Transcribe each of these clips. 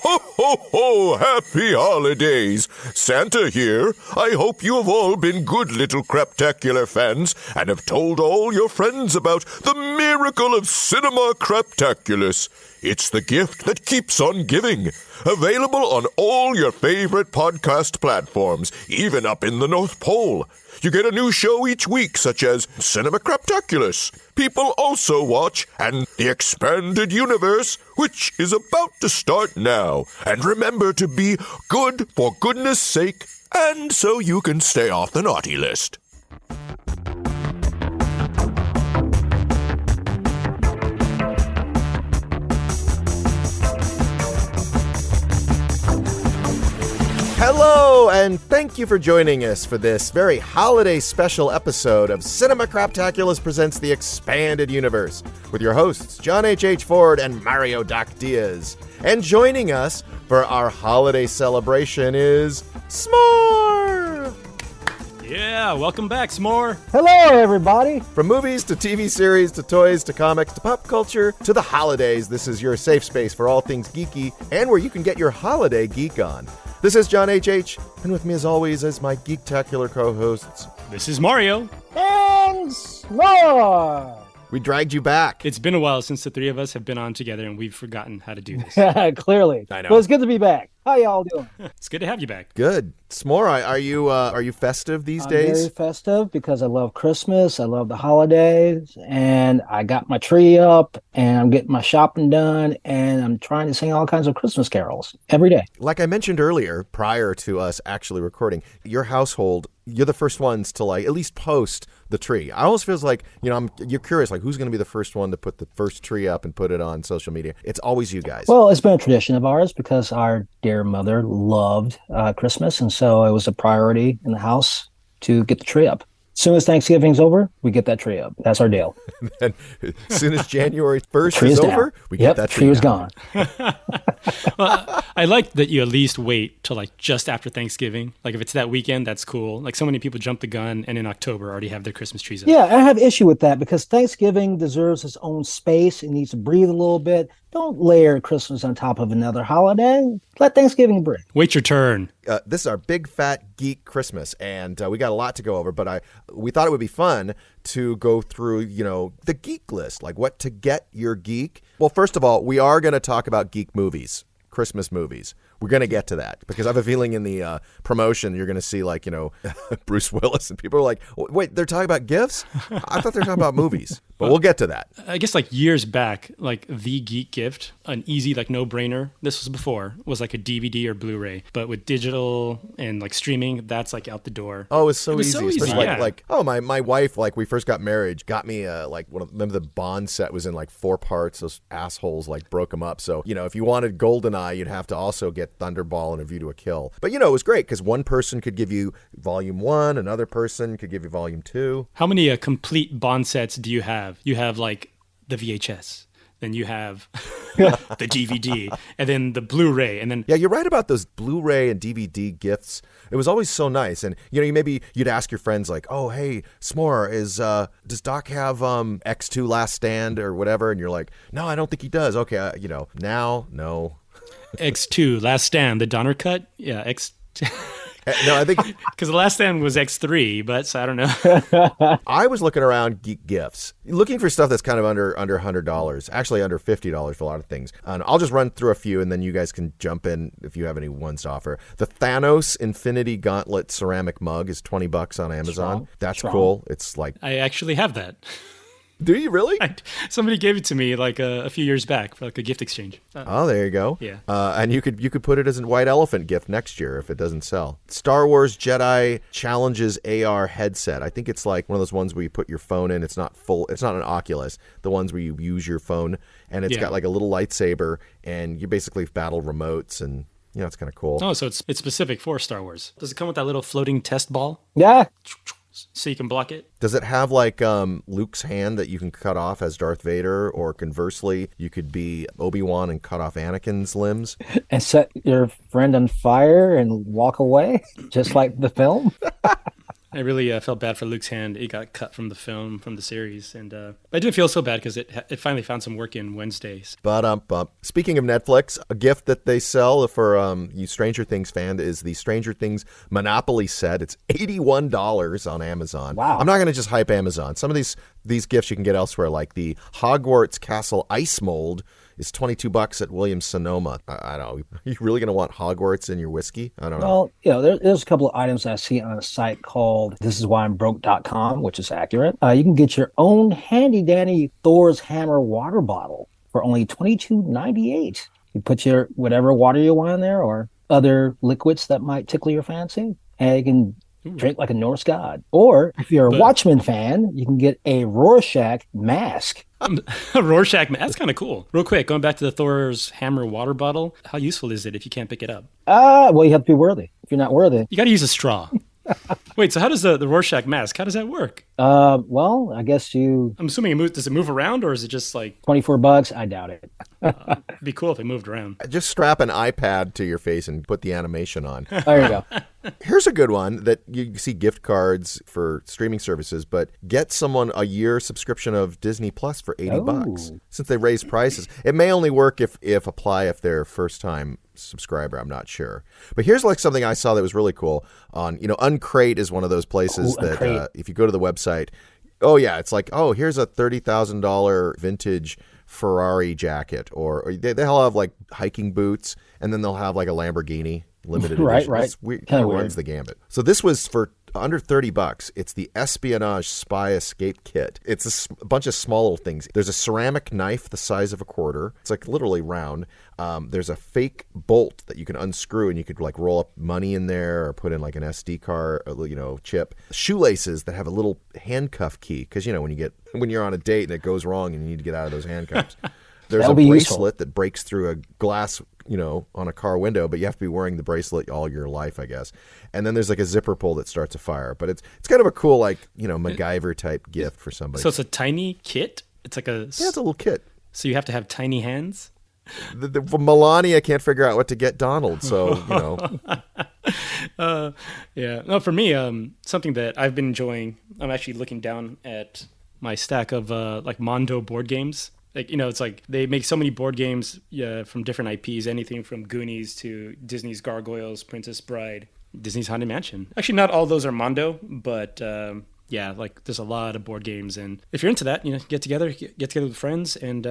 Ho, ho, ho! Happy holidays! Santa here. I hope you have all been good little Craptacular fans and have told all your friends about the miracle of Cinema Craptaculus. It's the gift that keeps on giving. Available on all your favorite podcast platforms, even up in the North Pole. You get a new show each week, such as Cinema Craptaculus, People Also Watch, and The Expanded Universe, which is about to start now. And remember to be good for goodness sake, and so you can stay off the naughty list. Hello, and thank you for joining us for this very holiday special episode of Cinema Craptaculus Presents The Expanded Universe with your hosts, John H. Ford and Mario Doc Diaz. And joining us for our holiday celebration is Smoore! Yeah, welcome back, Smoore. Hello, everybody. From movies to TV series to toys to comics to pop culture to the holidays, this is your safe space for all things geeky and where you can get your holiday geek on. This is John H., and with me as always is my Geektacular co-hosts. This is Mario. And Smoore. We dragged you back. It's been a while since the three of us have been on together, and we've forgotten how to do this. Clearly. I know. Well, it's good to be back. How y'all doing? It's good to have you back. Good. S'more, are you festive these I'm days? very festive because I love Christmas. I love the holidays. And I got my tree up, and I'm getting my shopping done, and I'm trying to sing all kinds of Christmas carols every day. Like I mentioned earlier, prior to us actually recording, your household, you're the first ones to at least post the tree. I always feels like, you're curious, who's going to be the first one to put the first tree up and put it on social media. It's always you guys. Well, it's been a tradition of ours because our dear mother loved Christmas, and so it was a priority in the house to get the tree up. As soon as Thanksgiving's over, we get that tree up. That's our deal. And as soon as January 1st is over, we get that tree was down. gone. Well, I like that you at least wait till just after Thanksgiving. If it's that weekend, that's cool. So many people jump the gun and in October already have their Christmas trees up. Yeah, I have issue with that because Thanksgiving deserves its own space. It needs to breathe a little bit. Don't layer Christmas on top of another holiday. Let Thanksgiving breathe. Wait your turn. This is our big fat geek Christmas, and we got a lot to go over, but we thought it would be fun to go through, the geek list, what to get your geek. Well, first of all, we are going to talk about geek movies, Christmas movies. We're going to get to that because I have a feeling in the promotion you're going to see Bruce Willis and people are like, wait, they're talking about gifts? I thought they were talking about movies, but we'll get to that. I guess years back, the geek gift, an easy no-brainer, this was before, was a DVD or Blu-ray. But with digital and streaming, that's out the door. Oh, it's so easy. So easy. Especially my wife, we first got married, got me remember the Bond set was in 4 parts. Those assholes broke them up. So, if you wanted GoldenEye, you'd have to also get Thunderball and A View to a Kill. But, it was great because one person could give you Volume 1, another person could give you Volume 2. How many complete Bond sets do you have? You have the VHS. Then you have the DVD, and then the Blu-ray, and then... Yeah, you're right about those Blu-ray and DVD gifts. It was always so nice. And, you'd ask your friends oh, hey, S'more, does Doc have X2 Last Stand or whatever? And you're like, no, I don't think he does. Okay, now, no. X2 Last Stand, the Donner cut? Yeah, X... No, I think... Because the Last Stand was X3, but so I don't know. I was looking around geek gifts, looking for stuff that's kind of under $100, actually under $50 for a lot of things. And I'll just run through a few, and then you guys can jump in if you have any ones to offer. The Thanos Infinity Gauntlet ceramic mug is $20 on Amazon. That's cool. It's I actually have that. Do you really? Somebody gave it to me a few years back for a gift exchange. Oh, there you go. Yeah. And you could put it as a white elephant gift next year if it doesn't sell. Star Wars Jedi Challenges AR headset. I think it's one of those ones where you put your phone in. It's not full. It's not an Oculus. The ones where you use your phone, and it's got a little lightsaber, and you basically battle remotes, and it's kind of cool. Oh, so it's specific for Star Wars. Does it come with that little floating test ball? Yeah. So you can block it? Does it have Luke's hand that you can cut off as Darth Vader, or conversely, you could be Obi-Wan and cut off Anakin's limbs? And set your friend on fire and walk away, just like the film? I really felt bad for Luke's hand. It got cut from the film, from the series. And I didn't feel so bad because it finally found some work in Wednesdays. Speaking of Netflix, a gift that they sell for you Stranger Things fan is the Stranger Things Monopoly set. It's $81 on Amazon. Wow. I'm not going to just hype Amazon. Some of these gifts you can get elsewhere, like the Hogwarts Castle Ice Mold is $22 at Williams-Sonoma. I don't know. Are you really going to want Hogwarts in your whiskey? I don't know. Well, there's a couple of items I see on a site called thisiswhyimbroke.com, which is accurate. You can get your own handy-dandy Thor's Hammer water bottle for only $22.98. You put your whatever water you want in there or other liquids that might tickle your fancy, and you can drink like a Norse god. Or if you're a Watchmen fan, you can get a Rorschach mask. A Rorschach, that's kind of cool. Real quick, going back to the Thor's Hammer water bottle, how useful is it if you can't pick it up? Well, you have to be worthy. If you're not worthy, you got to use a straw. Wait, so how does the Rorschach mask, how does that work? Well, I guess I'm assuming does it move around, or is it just like $24? I doubt it. It'd be cool if it moved around. Just strap an iPad to your face and put the animation on. There you go. Here's a good one that you see gift cards for streaming services, but get someone a year subscription of Disney Plus for $80. Since they raised prices, it may only work if they're first time subscriber. I'm not sure. But here's like something I saw that was really cool on, Uncrate is one of those places that if you go to the website, it's like, here's a $30,000 vintage Ferrari jacket, or they'll have like hiking boots, and then they'll have like a Lamborghini limited edition. Right. It's weird. Kind of runs the gambit. So this was for under $30. It's the Espionage Spy Escape Kit. It's a bunch of small little things. There's a ceramic knife the size of a quarter. It's like literally round. There's a fake bolt that you can unscrew, and you could like roll up money in there or put in like an SD card, chip. Shoelaces that have a little handcuff key, because when you're on a date and it goes wrong and you need to get out of those handcuffs. There's a bracelet that breaks through a glass, on a car window, but you have to be wearing the bracelet all your life, I guess. And then there's like a zipper pull that starts a fire. But it's kind of a cool, MacGyver type gift for somebody. So it's a tiny kit? It's like it's a little kit. So you have to have tiny hands? The Melania can't figure out what to get Donald, so, Yeah. No, for me, something that I've been enjoying, I'm actually looking down at my stack of Mondo board games. It's like they make so many board games from different IPs, anything from Goonies to Disney's Gargoyles, Princess Bride, Disney's Haunted Mansion. Actually, not all those are Mondo, but there's a lot of board games. And if you're into that, get together with friends and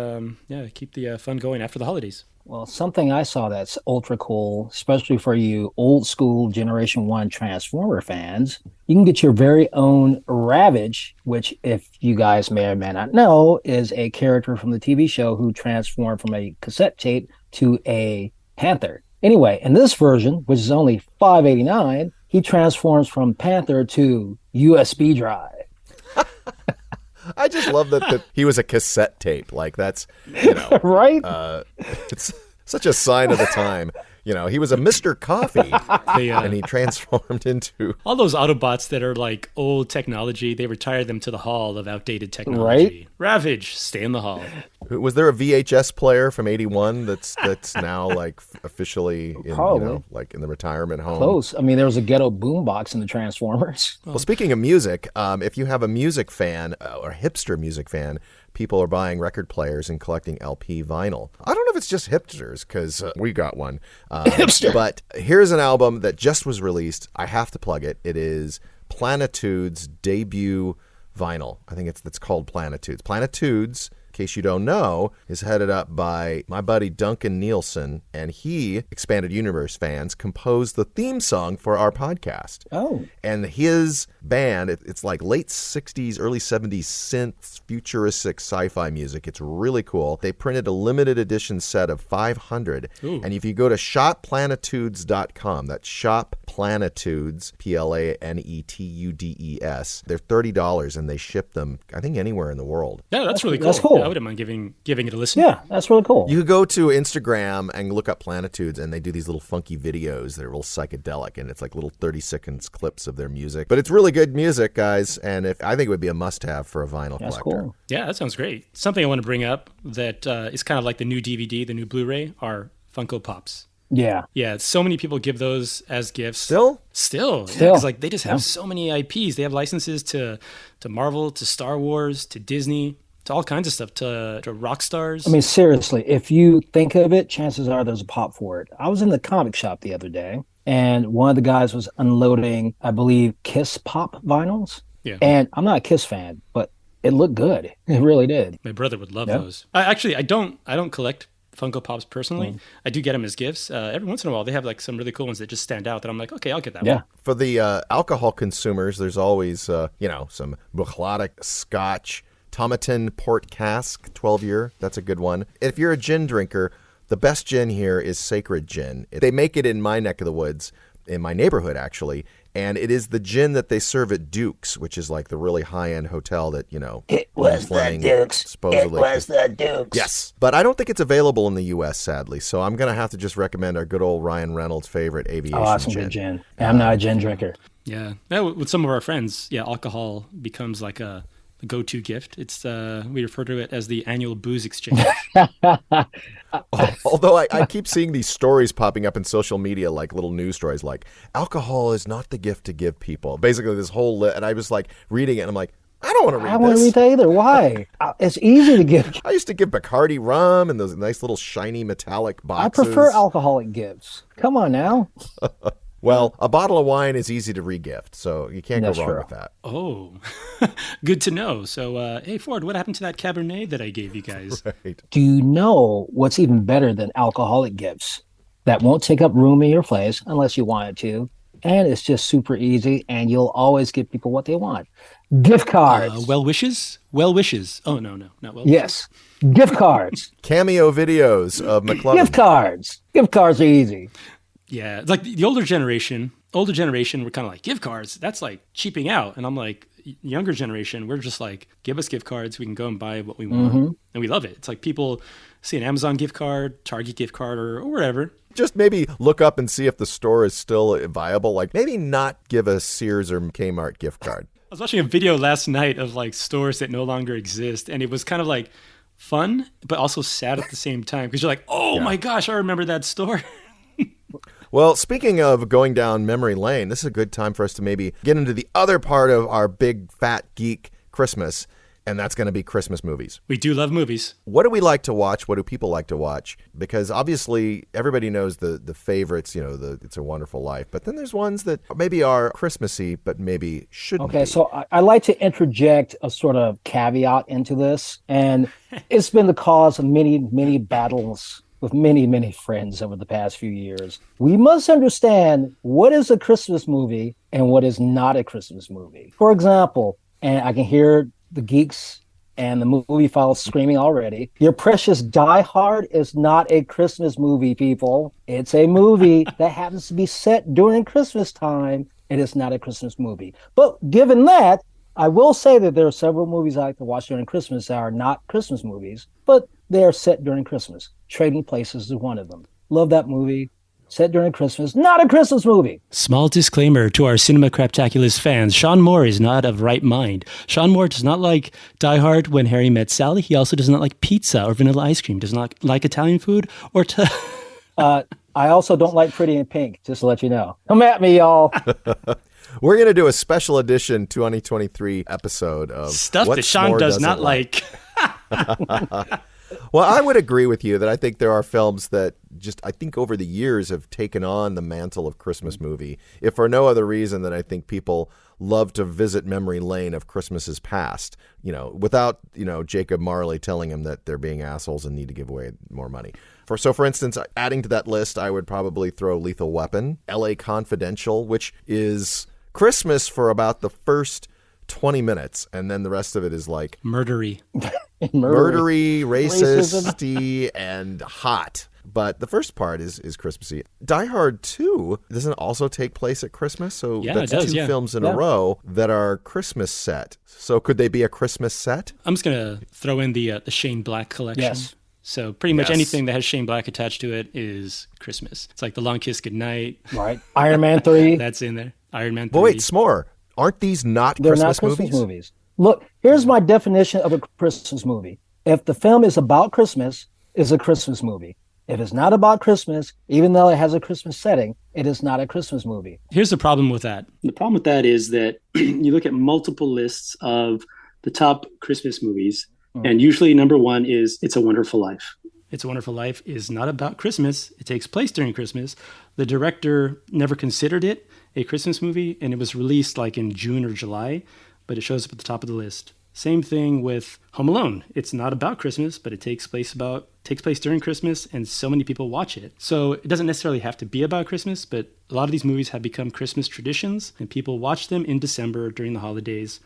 keep the fun going after the holidays. Well, something I saw that's ultra cool, especially for you old school Generation 1 Transformer fans, you can get your very own Ravage, which, if you guys may or may not know, is a character from the TV show who transformed from a cassette tape to a Panther. Anyway, in this version, which is only $5.89, he transforms from Panther to USB drive. I just love that he was a cassette tape. Like, that's, right? It's such a sign of the time. He was a Mr. Coffee, and he transformed into... All those Autobots that are like old technology, they retired them to the hall of outdated technology. Right? Ravage, stay in the hall. Was there a VHS player from '81 that's now like officially in, in the retirement home? Close. I mean, there was a ghetto boombox in the Transformers. Well, speaking of music, if you have a music fan or a hipster music fan, people are buying record players and collecting LP vinyl. I don't know if it's just hipsters, because we got one. Hipster. But here's an album that just was released. I have to plug it. It is Planitude's debut vinyl. I think it's called Planitudes. Planitudes, in case you don't know, is headed up by my buddy Duncan Neilson, and he, Expanded Universe fans, composed the theme song for our podcast. Oh. And his band, it's like late 60s, early 70s synth, futuristic sci-fi music. It's really cool. They printed a limited edition set of 500. Ooh. And if you go to shopplanitudes.com, that's shopplanitudes, Planetudes, they're $30, and they ship them, I think, anywhere in the world. Yeah, that's really cool. That's cool. Yeah, I wouldn't mind giving it a listen. Yeah, that's really cool. You could go to Instagram and look up Planitudes, and they do these little funky videos that are real psychedelic, and it's like little 30-second clips of their music. But it's really good music, guys, and I think it would be a must-have for a vinyl That's collector. cool. Yeah, that sounds great. Something I want to bring up that is kind of like the new DVD, the new Blu-ray, are Funko Pops. Yeah. Yeah, so many people give those as gifts. Still? Still. Still. Because like they just have so many IPs. They have licenses to Marvel, to Star Wars, to Disney, to all kinds of stuff, to rock stars. I mean, seriously, if you think of it, chances are there's a pop for it. I was in the comic shop the other day, and one of the guys was unloading, I believe, Kiss Pop vinyls. Yeah. And I'm not a Kiss fan, but it looked good. It really did. My brother would love those. I don't collect Funko Pops personally. I do get them as gifts. Every once in a while, they have like some really cool ones that just stand out that I'm like, okay, I'll get that one. For the alcohol consumers, there's always, some Buchlatic Scotch, Tomatin Port Cask, 12-year. That's a good one. If you're a gin drinker, the best gin here is Sacred Gin. They make it in my neck of the woods, in my neighborhood, actually. And it is the gin that they serve at Duke's, which is like the really high-end hotel that, It was the Dukes. Supposedly. It was the Dukes. Yes. But I don't think it's available in the U.S., sadly. So I'm going to have to just recommend our good old Ryan Reynolds' favorite aviation Awesome gin. good gin. I'm not a gin drinker. Yeah. Now, with some of our friends, alcohol becomes like a go-to gift. It's we refer to it as the annual booze exchange. Although I keep seeing these stories popping up in social media, like little news stories, like alcohol is not the gift to give people. Basically, this whole and I was like reading it, and I'm like, I don't want to read this. I don't want to read that either. Why? It's easy to give. I used to give Bacardi rum and those nice little shiny metallic boxes. I prefer alcoholic gifts. Come on now. Well, a bottle of wine is easy to regift, so you can't That's go wrong true. with that. Oh, good to know. So, hey, Ford, what happened to that Cabernet that I gave you guys? Right. Do you know what's even better than alcoholic gifts that won't take up room in your place unless you want it to? And it's just super easy, and you'll always give people what they want. Gift cards. Well wishes? Well wishes. Oh, no, not well wishes. Yes. Gift cards. Cameo videos of McClellan. Gift cards. Gift cards are easy. Yeah, like the older generation were kind of like, gift cards, that's like cheaping out. And I'm like, younger generation, we're just like, give us gift cards. We can go and buy what we want. And we love it. It's like people see an Amazon gift card, Target gift card, or wherever. Just maybe look up and see if the store is still viable. Like maybe not give a Sears or Kmart gift card. I was watching a video last night of like stores that no longer exist. And it was kind of like fun, but also sad at the same time. Because you're like, oh my gosh, I remember that store. Well, speaking of going down memory lane, this is a good time for us to maybe get into the other part of our big fat geek Christmas, and that's going to be Christmas movies. We do love movies. What do we like to watch? What do people like to watch? Because obviously everybody knows the favorites, It's a Wonderful Life, but then there's ones that maybe are Christmassy, but maybe shouldn't Okay, be. so I like to interject a sort of caveat into this, and it's been the cause of many, many battles with many, many friends over the past few years. We must understand what is a Christmas movie and what is not a Christmas movie. For example, and I can hear the geeks and the movie files screaming already, your precious Die Hard is not a Christmas movie, people. It's a movie that happens to be set during Christmas time. It is not a Christmas movie. But given that, I will say that there are several movies I like to watch during Christmas that are not Christmas movies, but they are set during Christmas. Trading Places is one of them. Love that movie. Set during Christmas. Not a Christmas movie. Small disclaimer to our Cinema Craptaculus fans. Sean Moore is not of right mind. Sean Moore does not like Die Hard, When Harry Met Sally. He also does not like pizza or vanilla ice cream. Does not like Italian food or... I also don't like Pretty in Pink, just to let you know. Come at me, y'all. We're going to do a special edition 2023 episode of stuff what that Sean Smoore does doesn't not like. Well, I would agree with you that I think there are films that just, I think over the years have taken on the mantle of Christmas movie, if for no other reason than I think people love to visit memory lane of Christmases past, without, Jacob Marley telling them that they're being assholes and need to give away more money. For instance, adding to that list, I would probably throw Lethal Weapon, LA Confidential, which is Christmas for about the first 20 minutes, and then the rest of it is like Murdery, racisty, and hot. But the first part is Christmassy. Die Hard 2 doesn't also take place at Christmas, so that's two films in a row that are Christmas set. So could they be a Christmas set? I'm just gonna throw in the Shane Black collection. Yes. So pretty much anything that has Shane Black attached to it is Christmas. It's like The Long Kiss Goodnight. Right. Iron Man 3. That's in there. Iron Man 3. But wait, Smoore, aren't these not They're Christmas not Christmas movies? movies. Look, here's my definition of a Christmas movie. If the film is about Christmas, it's a Christmas movie. If it's not about Christmas, even though it has a Christmas setting, it is not a Christmas movie. Here's the problem with that. The problem with that is that you look at multiple lists of the top Christmas movies, and usually number one is It's a Wonderful Life. It's a Wonderful Life is not about Christmas. It takes place during Christmas. The director never considered it a Christmas movie, and it was released like in June or July, but it shows up at the top of the list. Same thing with Home Alone. It's not about Christmas, but it takes place during Christmas, and so many people watch it. So it doesn't necessarily have to be about Christmas, but a lot of these movies have become Christmas traditions, and people watch them in December during the holidays.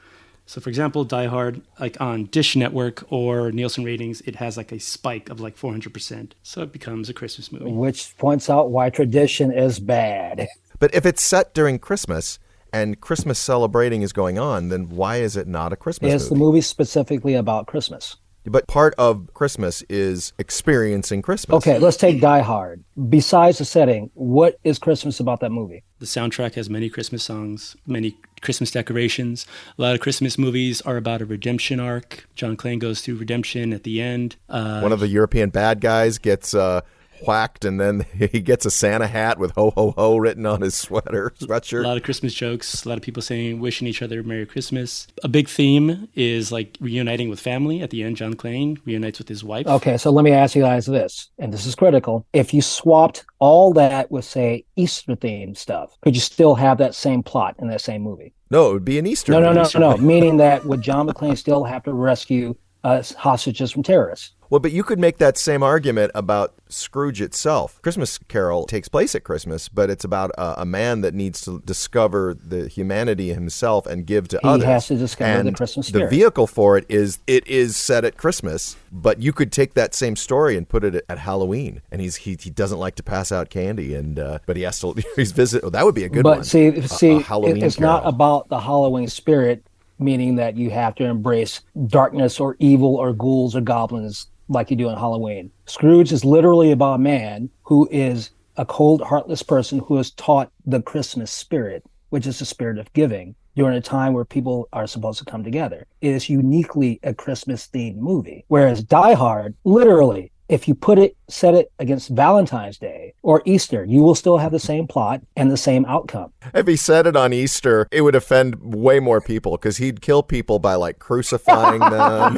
So for example, Die Hard, like on Dish Network or Nielsen ratings, it has like a spike of like 400%. So it becomes a Christmas movie. Which points out why tradition is bad. But if it's set during Christmas and Christmas celebrating is going on, then why is it not a Christmas movie? Is the movie specifically about Christmas? But part of Christmas is experiencing Christmas. Okay, let's take Die Hard. Besides the setting, what is Christmas about that movie? The soundtrack has many Christmas songs, many Christmas decorations. A lot of Christmas movies are about a redemption arc. John Cleese goes through redemption at the end. One of the European bad guys gets whacked, and then he gets a Santa hat with ho ho ho written on his sweatshirt. A lot of Christmas jokes, a lot of people saying, wishing each other Merry Christmas. A big theme is like reuniting with family. At the end, John Cleese reunites with his wife. Okay, so let me ask you guys this, and this is critical. If you swapped all that with, say, Easter themed stuff, could you still have that same plot in that same movie? No, it would be an Easter No. Meaning that would John McClane still have to rescue hostages from terrorists? Well, but you could make that same argument about Scrooge itself. Christmas Carol takes place at Christmas, but it's about a man that needs to discover the humanity himself and give to others. He has to discover the Christmas spirit. The vehicle for it is set at Christmas, but you could take that same story and put it at Halloween. And he doesn't like to pass out candy, and but he has to. He's visit. Oh, that would be a good one. But see, Halloween it's Carol. not about the Halloween spirit, meaning that you have to embrace darkness or evil or ghouls or goblins like you do in Halloween. Scrooge is literally about a man who is a cold, heartless person who is taught the Christmas spirit, which is the spirit of giving, during a time where people are supposed to come together. It is uniquely a Christmas-themed movie. Whereas Die Hard, literally, if you set it against Valentine's Day or Easter, you will still have the same plot and the same outcome. If he said it on Easter, it would offend way more people because he'd kill people by like crucifying them.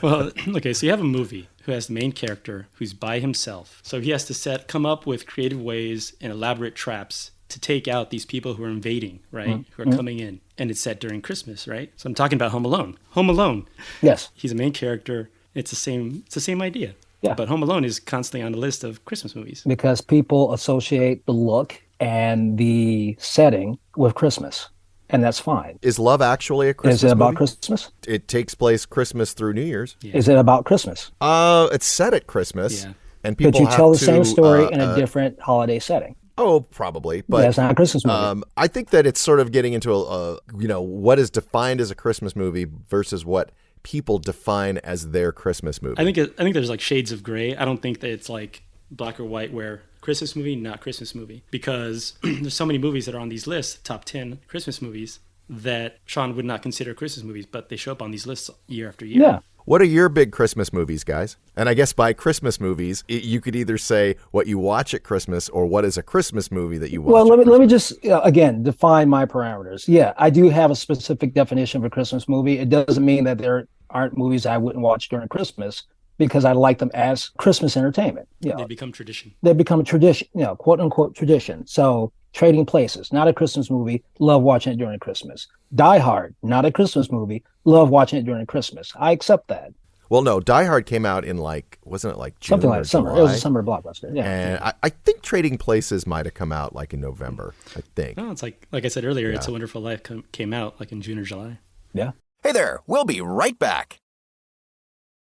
Well, okay, so you have a movie who has the main character who's by himself. So he has to come up with creative ways and elaborate traps to take out these people who are invading, right? Who are coming in. And it's set during Christmas, right? So I'm talking about Home Alone. Home Alone. Yes. He's a main character. It's the same idea. Yeah. But Home Alone is constantly on the list of Christmas movies. Because people associate the look and the setting with Christmas. And that's fine. Is Love Actually a Christmas movie? Is it about Christmas? It takes place Christmas through New Year's. Yeah. Is it about Christmas? It's set at Christmas. Yeah. And people Could you have tell the to, same story in a different holiday setting? Oh, probably. But that's not a Christmas movie. I think that it's sort of getting into what is defined as a Christmas movie versus what people define as their Christmas movie. I think there's like shades of gray. I don't think that it's like black or white where Christmas movie, not Christmas movie, because there's so many movies that are on these lists, top 10 Christmas movies, that Sean would not consider Christmas movies, but they show up on these lists year after year. Yeah. What are your big Christmas movies, guys? And I guess by Christmas movies, you could either say what you watch at Christmas or what is a Christmas movie that you watch. Well, let me just, again, define my parameters. Yeah, I do have a specific definition of a Christmas movie. It doesn't mean that there aren't movies I wouldn't watch during Christmas because I like them as Christmas entertainment. They become tradition. They become a tradition, quote unquote tradition. So Trading Places, not a Christmas movie, love watching it during Christmas. Die Hard, not a Christmas movie, love watching it during Christmas. I accept that. Well, no, Die Hard came out in wasn't it like June something like or summer? July? It was a summer blockbuster. Yeah, and I think Trading Places might have come out like in November. I think. No, it's like I said earlier, It's a Wonderful Life came out like in June or July. Yeah. Hey there, we'll be right back.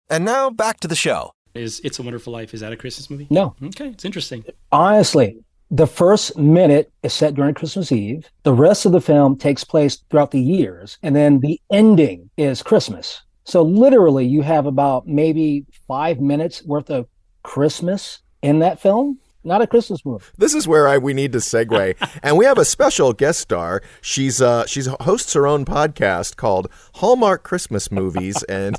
And now back to the show. Is It's a Wonderful Life, is that a Christmas movie? No. Okay, it's interesting. Honestly, the first minute is set during Christmas Eve. The rest of the film takes place throughout the years. And then the ending is Christmas. So literally you have about maybe 5 minutes worth of Christmas in that film. Not a Christmas movie. This is where we need to segue. And we have a special guest star. She hosts her own podcast called Hallmark Christmas Movies. And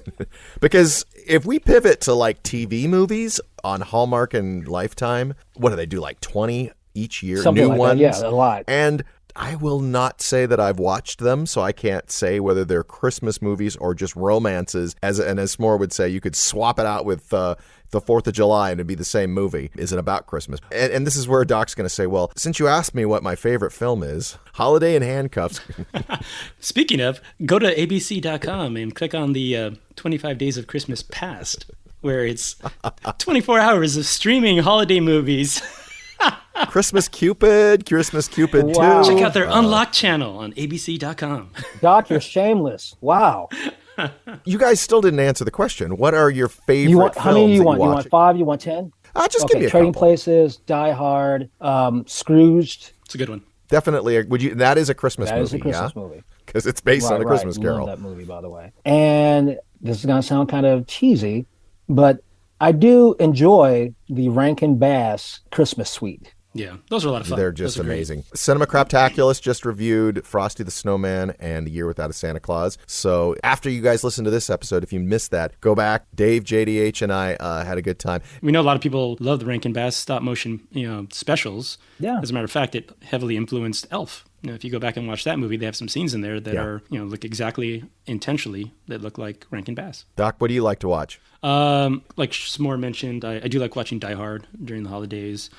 because if we pivot to like TV movies, on Hallmark and Lifetime. What do they do, like 20 each year? Something New like ones? that. Yeah, a lot. And I will not say that I've watched them, so I can't say whether they're Christmas movies or just romances. And as Smoore would say, you could swap it out with the 4th of July and it'd be the same movie. Is it about Christmas? And this is where Doc's going to say, well, since you asked me what my favorite film is, Holiday in Handcuffs. Speaking of, go to abc.com and click on the 25 Days of Christmas Past, where it's 24 hours of streaming holiday movies. Christmas Cupid 2. Wow. Check out their Unlocked channel on abc.com. Doc, you're shameless. Wow. You guys still didn't answer the question. What are your favorite You want films how many do you that want? You watch? want 5? You want 10? Just give me a Trading couple. Places, Die Hard, Scrooged. It's a good one. Definitely. That is a Christmas That movie, is a Christmas yeah? movie. Because it's based on a Christmas Carol. Love that movie, by the way. And this is going to sound kind of cheesy, but I do enjoy the Rankin Bass Christmas Suite. Yeah, those are a lot of fun. They're just Those are great. amazing. Cinema Craptaculus just reviewed Frosty the Snowman and The Year Without a Santa Claus. So after you guys listen to this episode, if you missed that, go back. Dave, JDH, and I had a good time. We know a lot of people love the Rankin Bass stop motion, specials. Yeah. As a matter of fact, it heavily influenced Elf. If you go back and watch that movie, they have some scenes in there that are, look exactly intentionally that look like Rankin Bass. Doc, what do you like to watch? Like Smoore mentioned, I do like watching Die Hard during the holidays.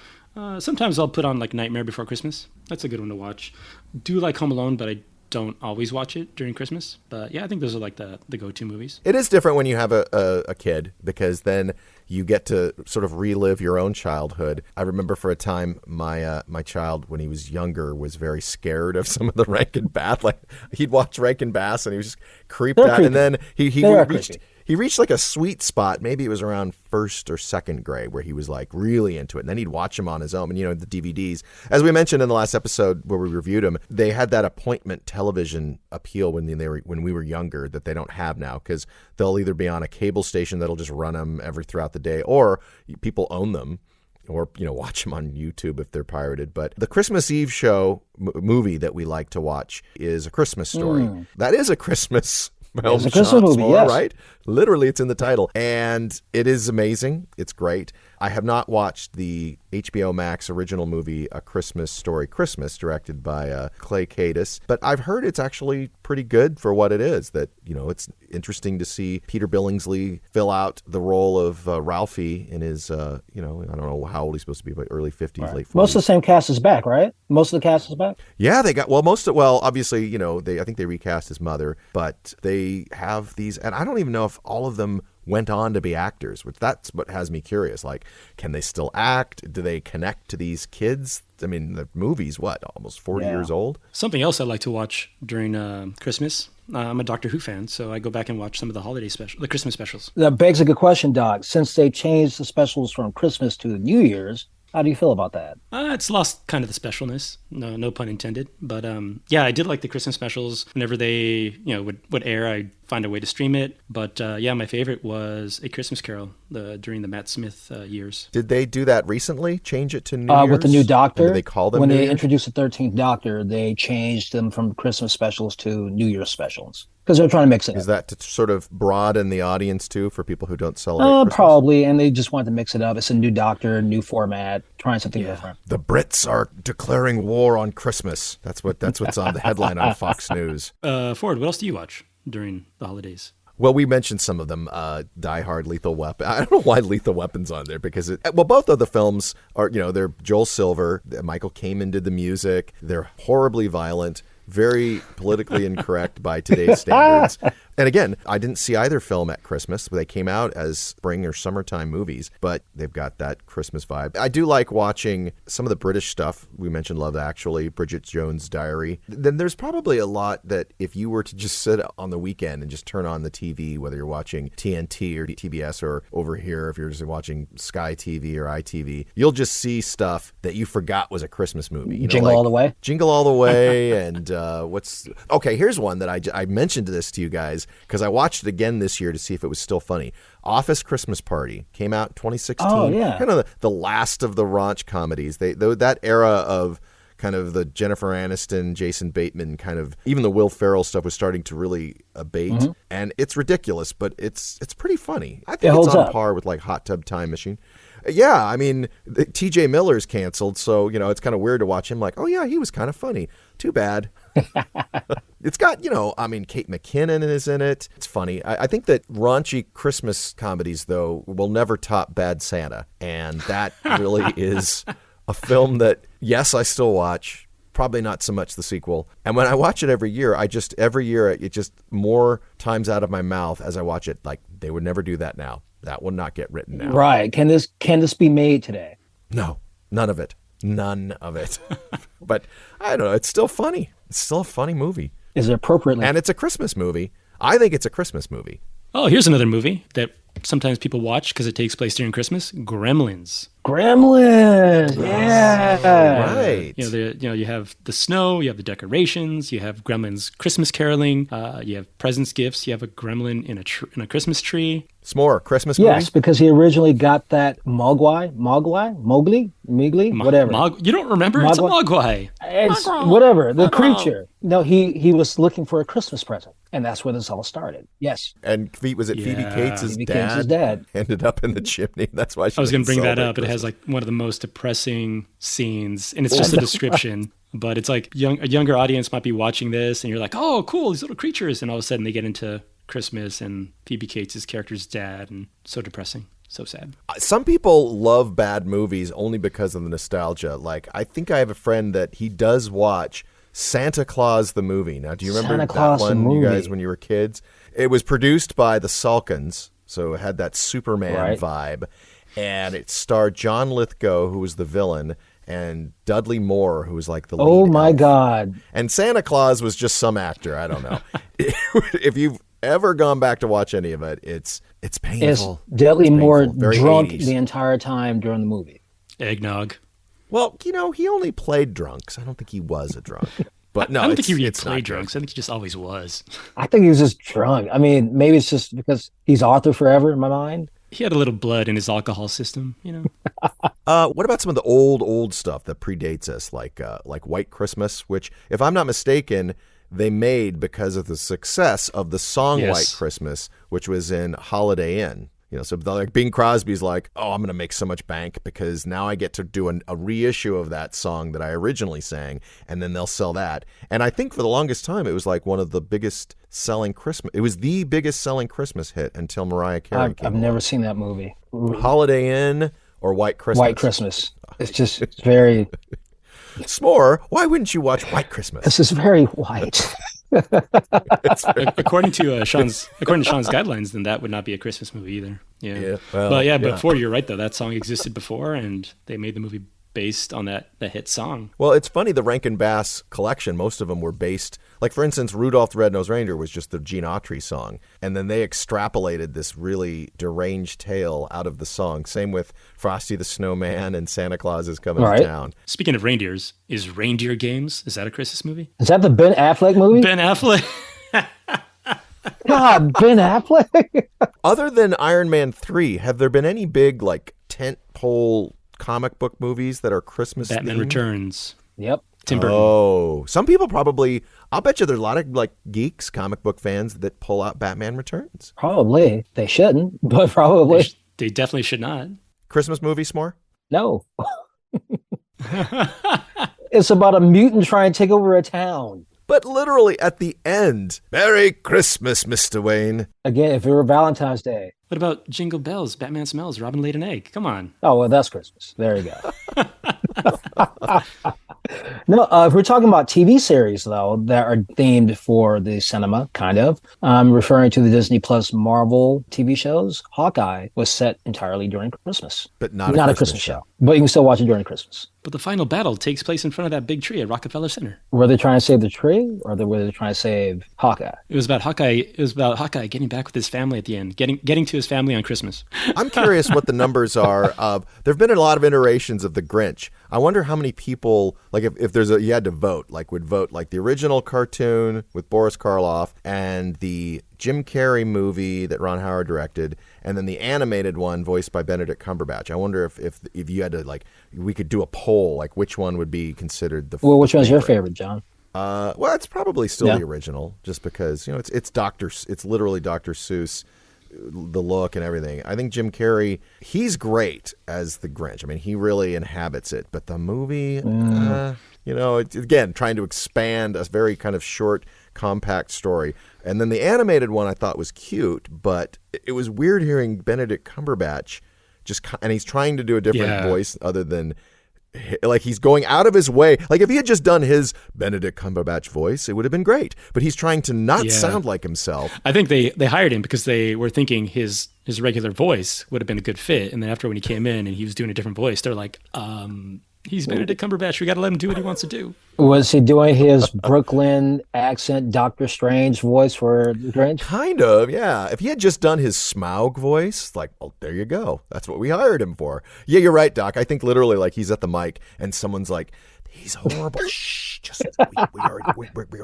Sometimes I'll put on like Nightmare Before Christmas. That's a good one to watch. Do like Home Alone, but I don't always watch it during Christmas. But yeah, I think those are like the go-to movies. It is different when you have a kid, because then you get to sort of relive your own childhood. I remember for a time my child, when he was younger, was very scared of some of the Rankin Bass. Like, he'd watch Rankin Bass and he was just creeped out. And then he reached like a sweet spot. Maybe it was around first or second grade where he was like really into it. And then he'd watch them on his own. And, the DVDs, as we mentioned in the last episode where we reviewed them, they had that appointment television appeal when we were younger that they don't have now, because they'll either be on a cable station that'll just run them throughout the day, or people own them, or watch them on YouTube if they're pirated. But the Christmas Eve show movie that we like to watch is A Christmas Story. That is a Christmas film. It's a Christmas movie, yes. Right? Literally, it's in the title. And it is amazing. It's great. I have not watched the HBO Max original movie, A Christmas Story Christmas, directed by Clay Cadis. But I've heard it's actually pretty good for what it is. That, it's interesting to see Peter Billingsley fill out the role of Ralphie in his, I don't know how old he's supposed to be, but early 50s, late 40s. Most of the same cast is back, right? Most of the cast is back? Yeah, they got, obviously, I think they recast his mother, but they have these, and I don't even know if all of them went on to be actors, which that's what has me curious. Like, can they still act? Do they connect to these kids? I mean, the movie's almost 40 years old? Something else I like to watch during Christmas. I'm a Doctor Who fan, so I go back and watch some of the Christmas specials. That begs a good question, Doc. Since they changed the specials from Christmas to New Year's, how do you feel about that? It's lost kind of the specialness, no pun intended. But I did like the Christmas specials. Whenever they would air, I'd find a way to stream it. But my favorite was A Christmas Carol during the Matt Smith years. Did they do that recently? Change it to New Year's? With the new Doctor? And did they call them when New they Year's? introduced the 13th Doctor, they changed them from Christmas specials to New Year's specials, because they're trying to mix it up. Is that to sort of broaden the audience too for people who don't celebrate Christmas? Probably, and they just wanted to mix it up. It's a new Doctor, new format, trying something different. The Brits are declaring war on Christmas. That's what's on the headline on Fox News. Ford, what else do you watch during the holidays? Well, we mentioned some of them. Die Hard, Lethal Weapon. I don't know why Lethal Weapon's on there, because both of the films are, they're Joel Silver. Michael Kamen did the music. They're horribly violent, very politically incorrect by today's standards. And again, I didn't see either film at Christmas. They came out as spring or summertime movies, but they've got that Christmas vibe. I do like watching some of the British stuff. We mentioned Love Actually, Bridget Jones' Diary. Then there's probably a lot that if you were to just sit on the weekend and just turn on the TV, whether you're watching TNT or TBS, or over here, if you're just watching Sky TV or ITV, you'll just see stuff that you forgot was a Christmas movie. Jingle All the Way? Jingle All the Way. And here's one that I mentioned this to you guys, because I watched it again this year to see if it was still funny. Office Christmas Party came out in 2016. Oh, yeah. Kind of the last of the raunch comedies. That era of kind of the Jennifer Aniston, Jason Bateman kind of, even the Will Ferrell stuff was starting to really abate. Mm-hmm. And it's ridiculous, but it's pretty funny. I think it's on par with like Hot Tub Time Machine. Yeah, I mean, TJ Miller's canceled, so, it's kind of weird to watch him like, oh, yeah, he was kind of funny. Too bad. It's got, Kate McKinnon is in it. It's funny. I think that raunchy Christmas comedies, though, will never top Bad Santa. And that really is a film that, yes, I still watch. Probably not so much the sequel. And when I watch it every year, it just more times out of my mouth as I watch it, like, they would never do that now. That will not get written now. Right. Can this be made today? No, none of it. None of it. But I don't know. It's still funny. It's still a funny movie. Is it appropriately? And it's a Christmas movie. I think it's a Christmas movie. Oh, here's another movie that sometimes people watch because it takes place during Christmas. Gremlins. Gremlins. Yeah. Right. You have the snow, you have the decorations, you have Gremlins Christmas caroling, you have presents, gifts, you have a gremlin in a Christmas tree. S'more, Christmas movie? Yes, because he originally got that Mowgli, whatever. You don't remember? It's a Mogwai. It's whatever, the creature. No, he was looking for a Christmas present, and that's where this all started. Yes. And was it Phoebe Cates' Phoebe dad? Cates' dad Ended up in the chimney. That's why she I was going to bring that celebrate up. It has Christmas. like one of the most depressing scenes, and it's just a description. But it's like a younger audience might be watching this, and you're like, "Oh, cool, these little creatures!" And all of a sudden, they get into Christmas and Phoebe Cates' character's dad, and so depressing, so sad. Some people love bad movies only because of the nostalgia. Like, I think I have a friend that he does watch Santa Claus the movie. Now, do you remember Santa Claus that the one, you movie. guys, when you were kids? It was produced by the Salkins, so it had that Superman Right. vibe. And it starred John Lithgow, who was the villain, and Dudley Moore, who was like the lead. Oh my elf. God. And Santa Claus was just some actor. I don't know. If you've ever gone back to watch any of it, it's Is painful. Dudley It's Moore painful. Very drunk 80s. the entire time during the movie? Eggnog. Well, he only played drunks. I don't think he was a drunk. But no, I don't think he really it's not played good. drunks. I think he just always was. I think he was just drunk. I mean, maybe it's just because he's Arthur forever in my mind. He had a little blood in his alcohol system, What about some of the old stuff that predates us, like White Christmas, which, if I'm not mistaken, they made because of the success of the song Yes. White Christmas, which was in Holiday Inn. So like Bing Crosby's like, oh, I'm going to make so much bank because now I get to do a reissue of that song that I originally sang, and then they'll sell that. And I think for the longest time, it was like one of the biggest selling Christmas. It was the biggest selling Christmas hit until Mariah Carey came I've along. never seen that movie. Holiday Inn or White Christmas? White Christmas. It's very. S'more, why wouldn't you watch White Christmas? This is very white. according to Sean's guidelines, then that would not be a Christmas movie either. Yeah. well, But yeah. before, you're right though. That song existed before, and they made the movie based on that hit song. Well, it's funny, the Rankin Bass collection, most of them were based, like for instance, Rudolph the Red-Nosed Reindeer was just the Gene Autry song, and then they extrapolated this really deranged tale out of the song. Same with Frosty the Snowman and Santa Claus is Coming Right. to Town. Speaking of reindeers, is Reindeer Games? Is that a Christmas movie? Is that the Ben Affleck movie? Ben Affleck. God, Ben Affleck. Other than Iron Man 3, have there been any big like tent-pole comic book movies that are Christmas Batman themed? Returns. Yep. Tim Burton. Oh, some people probably, I'll bet you there's a lot of like geeks, comic book fans that pull out Batman Returns. Probably. They shouldn't, but probably. They definitely should not. Christmas movie, S'more? No. It's about a mutant trying to take over a town. But literally at the end, Merry Christmas, Mr. Wayne. Again, if it were Valentine's Day. What about Jingle Bells? Batman Smells. Robin laid an egg. Come on. Oh, well, that's Christmas. There you go. No, if we're talking about TV series, though, that are themed for the cinema, kind of, I'm referring to the Disney Plus Marvel TV shows. Hawkeye was set entirely during Christmas. But not a Christmas show. But you can still watch it during Christmas. But the final battle takes place in front of that big tree at Rockefeller Center. Were they trying to save the tree, or were they trying to save Hawkeye? It was about Hawkeye. It was about Hawkeye getting back with his family at the end, getting to his family on Christmas. I'm curious what the numbers are of, there have been a lot of iterations of The Grinch. I wonder how many people, like if there's you had to vote, like would vote like the original cartoon with Boris Karloff and the Jim Carrey movie that Ron Howard directed, and then the animated one voiced by Benedict Cumberbatch. I wonder if you had to, like, we could do a poll, like which one would be considered the Well, which one's your favorite? favorite, John? Well, it's probably still the original, just because it's literally Dr. Seuss the look and everything. I think Jim Carrey, he's great as the Grinch. I mean, he really inhabits it. But the movie, again, trying to expand a very kind of short, compact story. And then the animated one I thought was cute, but it was weird hearing Benedict Cumberbatch and he's trying to do a different voice other than, like, he's going out of his way. Like, if he had just done his Benedict Cumberbatch voice, it would have been great. But he's trying to not sound like himself. I think they hired him because they were thinking his regular voice would have been a good fit. And then after when he came in and he was doing a different voice, they're like, he's Benedict Cumberbatch. We got to let him do what he wants to do. Was he doing his Brooklyn accent, Doctor Strange voice for Grinch? Kind of, yeah. If he had just done his Smaug voice, like, well, there you go. That's what we hired him for. Yeah, you're right, Doc. I think literally, like, he's at the mic and someone's like, he's horrible. Shh, we already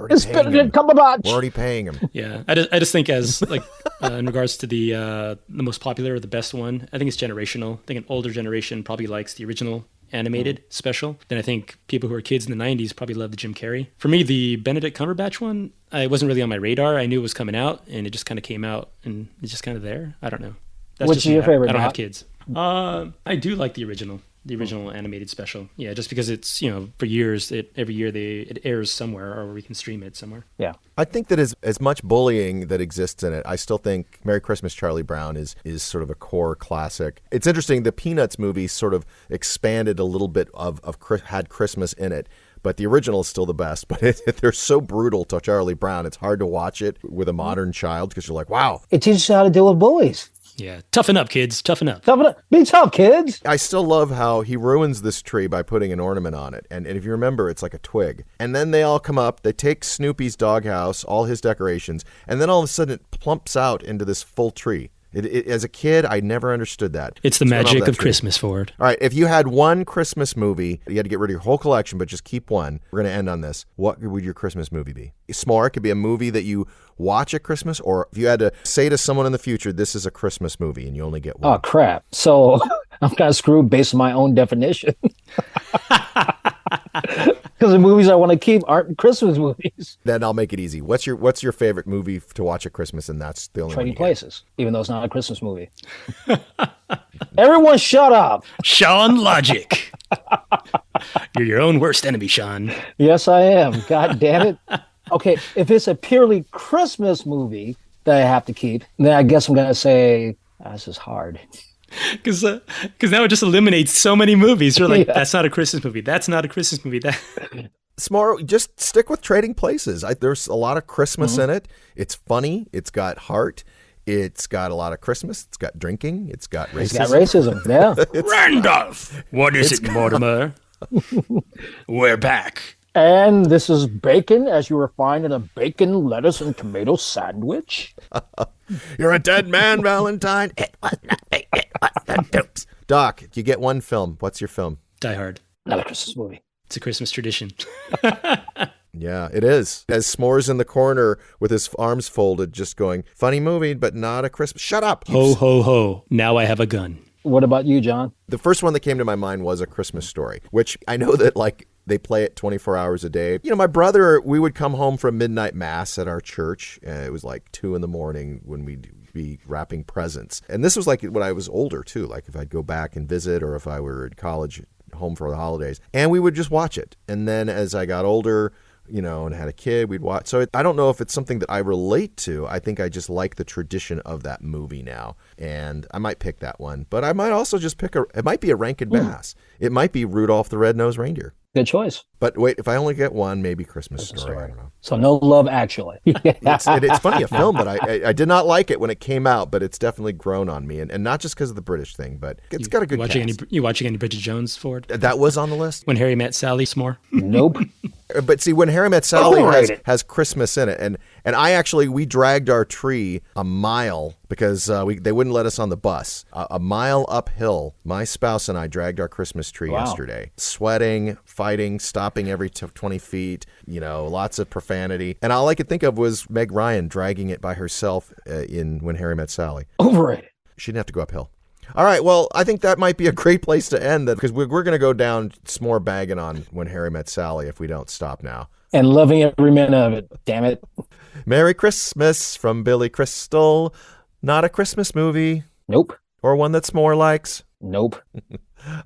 It's paying him. Cumberbatch. We're already paying him. Yeah, I just think as like in regards to the most popular or the best one, I think it's generational. I think an older generation probably likes the original animated special. Then I think people who are kids in the 90s probably love the Jim Carrey. For me, the Benedict Cumberbatch one, it wasn't really on my radar. I knew it was coming out, and it just kind of came out, and it's just kind of there. I don't know. That's What's just your favorite? I don't have kids. I do like the original animated special. Yeah, just because it's, for years, every year it airs somewhere, or we can stream it somewhere. Yeah. I think that as much bullying that exists in it, I still think Merry Christmas, Charlie Brown is sort of a core classic. It's interesting, the Peanuts movie sort of expanded a little bit had Christmas in it, but the original is still the best. But they're so brutal to Charlie Brown, it's hard to watch it with a modern child because you're like, wow. It teaches you how to deal with bullies. Yeah, toughen up, kids. Toughen up. Toughen up. Be tough, kids. I still love how he ruins this tree by putting an ornament on it. And if you remember, it's like a twig. And then they all come up, they take Snoopy's doghouse, all his decorations, and then all of a sudden it plumps out into this full tree. As a kid, I never understood that. It's the magic of Christmas, Ford. All right, if you had one Christmas movie, you had to get rid of your whole collection, but just keep one. We're going to end on this. What would your Christmas movie be? Smoore, it could be a movie that you watch at Christmas, or if you had to say to someone in the future, this is a Christmas movie, and you only get one. Oh, crap. So I'm kind of screwed based on my own definition. Because the movies I want to keep aren't Christmas movies. Then I'll make it easy. What's your favorite movie to watch at Christmas? And that's the only Trading Places, even though it's not a Christmas movie. Everyone shut up. Sean Logic. You're your own worst enemy, Sean. Yes, I am. God damn it. Okay, if it's a purely Christmas movie that I have to keep, then I guess I'm going to say, this is hard. Because now it just eliminates so many movies. You're like, that's not a Christmas movie. That's not a Christmas movie. Smoore, just stick with Trading Places. There's a lot of Christmas in it. It's funny. It's got heart. It's got a lot of Christmas. It's got drinking. It's got racism. It's got racism, yeah. Randolph! What is it, Mortimer? We're back. And this is bacon, as you were finding a bacon, lettuce, and tomato sandwich. You're a dead man, Valentine. It was not me. It was the Dukes. Doc, you get one film. What's your film? Die Hard. Not a Christmas movie. It's a Christmas tradition. Yeah, it is. As S'more's in the corner with his arms folded, just going, funny movie, but not a Christmas. Shut up. Ho, ho, ho. Now I have a gun. What about you, John? The first one that came to my mind was A Christmas Story, which I know that, like, they play it 24 hours a day. My brother, we would come home from midnight mass at our church. It was like 2 a.m. when we'd be wrapping presents. And this was like when I was older, too. Like if I'd go back and visit, or if I were in college, home for the holidays. And we would just watch it. And then as I got older, and had a kid, we'd watch. So I don't know if it's something that I relate to. I think I just like the tradition of that movie now. And I might pick that one. But I might also just pick it might be a Rankin Bass. It might be Rudolph the Red-Nosed Reindeer. Good choice. But wait, if I only get one, maybe Christmas Story. I don't know. So no Love Actually. It's funny, a film, but I did not like it when it came out, but it's definitely grown on me. And not just because of the British thing, but it's got a good cast. You watching any Bridget Jones, Ford? That was on the list? When Harry Met Sally, S'more? Nope. But see, When Harry Met Sally has Christmas in it. And we dragged our tree a mile because they wouldn't let us on the bus. A mile uphill, my spouse and I dragged our Christmas tree yesterday. Sweating, fighting, stopping every 20 feet, lots of profanity. And all I could think of was Meg Ryan dragging it by herself in When Harry Met Sally. Overrated. She didn't have to go uphill. All right, well, I think that might be a great place to end that, because we're going to go down S'more bagging on When Harry Met Sally if we don't stop now. And loving every minute of it. Damn it. Merry Christmas from Billy Crystal. Not a Christmas movie Nope. or one that Smoore likes? Nope.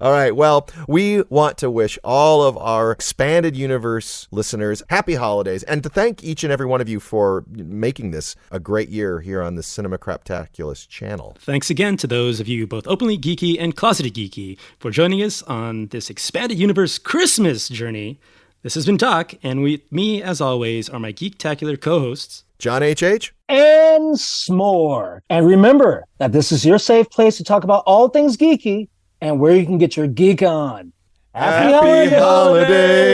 All right. Well, we want to wish all of our expanded universe listeners happy holidays and to thank each and every one of you for making this a great year here on the Cinema Craptaculus channel. Thanks again to those of you, both openly geeky and closeted geeky, for joining us on this expanded universe Christmas journey. This has been Doc, and with me, as always, are my geektacular co-hosts, John H.H. And Smoore. And remember that this is your safe place to talk about all things geeky and where you can get your geek on. Happy holidays!